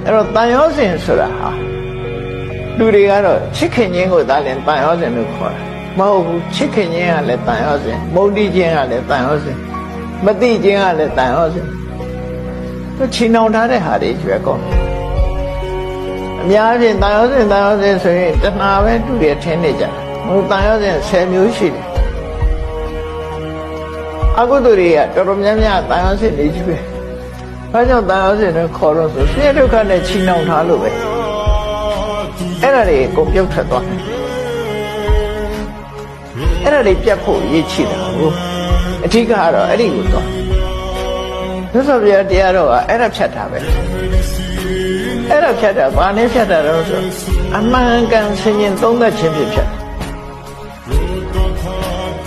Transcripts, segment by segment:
အဲ့တော့တန်ရောစဉ်ဆိုတာဟာလူတွေကတော့ချစ်ခင်ခြင်းကိုသာလျှင်တန်ရောစဉ်လို့ခေါ်တာမဟုတ်ဘူးချစ်ခင်ခြင်းကလည်းတန်ရောစဉ်မုန်းတီးခြင်းကလည်းတန်ရောစဉ်မသိခြင်းကလည်းတန်ရောစဉ်သူချီနှောင်ထားတဲ့ဟာတွေကျွဲကောင်းအများဖြင့်တန်ရောစဉ်ဆိုရင်တဏှာပဲတူတယ်ထင်နေကြတယ်ဟိုတန်ရောစဉ်10မျိုးရှိတယ်အကုသိုလ်တွေကတော်တော်များများတန်ရောစဉ်တွေကျွဲဘာကြောင့်တန်ရောစဉ်တွေခေါ်လို့ဆိုဆင်းရဲဒုက္ခနဲ့ချီနှောင်ထားလို့ပဲအဲ့ဒါတွေကုန်ပြုတ်ထွက်သွားတယ်အဲ့ဒါတွေပြတ်ဖို့ရည်ချတာကိုအဓိကကတော့အဲ့ဒီကိုသွားသစ္စာပြတရားတော့အဲ့ဒါဖြတ်တာပဲအဲ့ဒါဖြတ်တာဘာနဲ့ဖြတ်တာတော့ဆိုအမှန်ကန်ဆင်ញင်သုံးသပ်ခြင်းဖြစ်ဖြတ်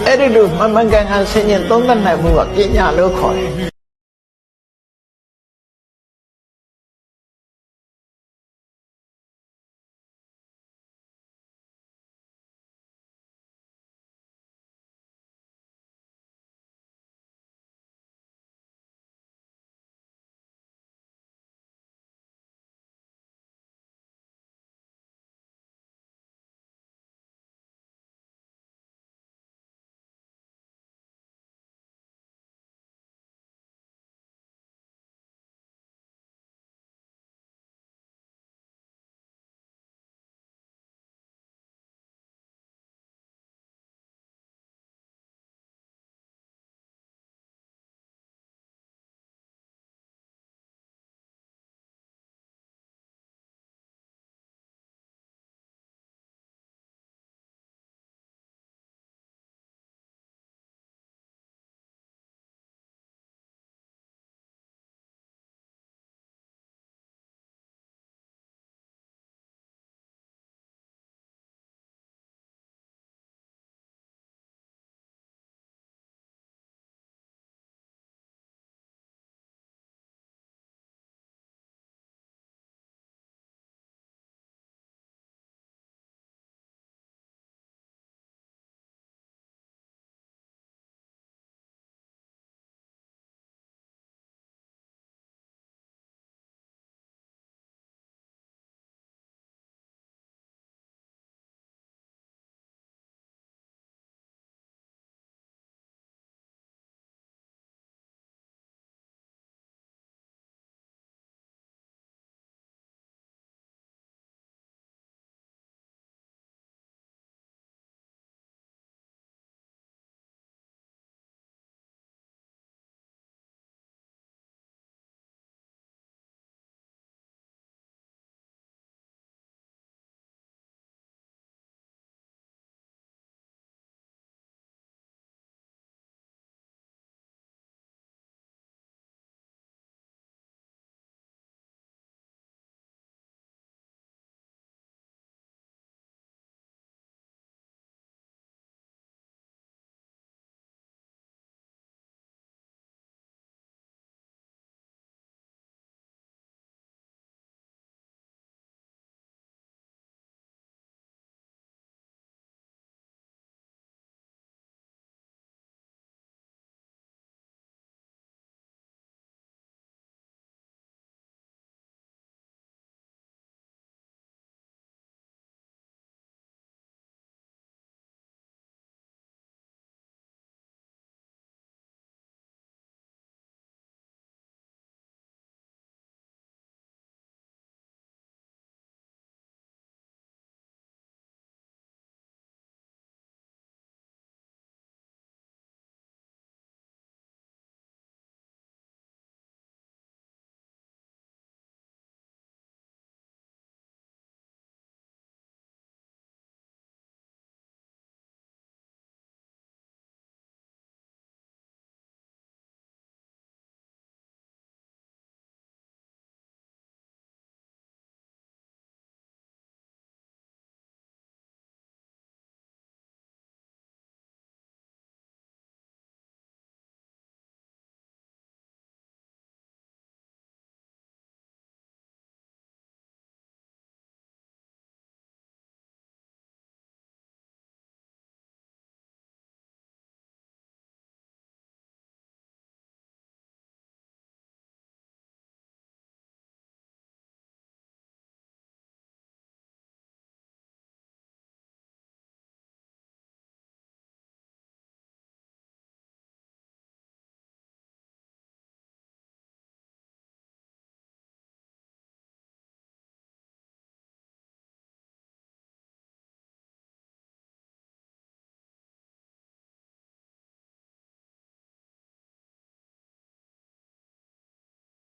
အဲ့ဒီလိုမှန်ကန်ဆင်ញင်သုံးသပ်နိုင်မှုကပညာလို့ခေါ်တယ်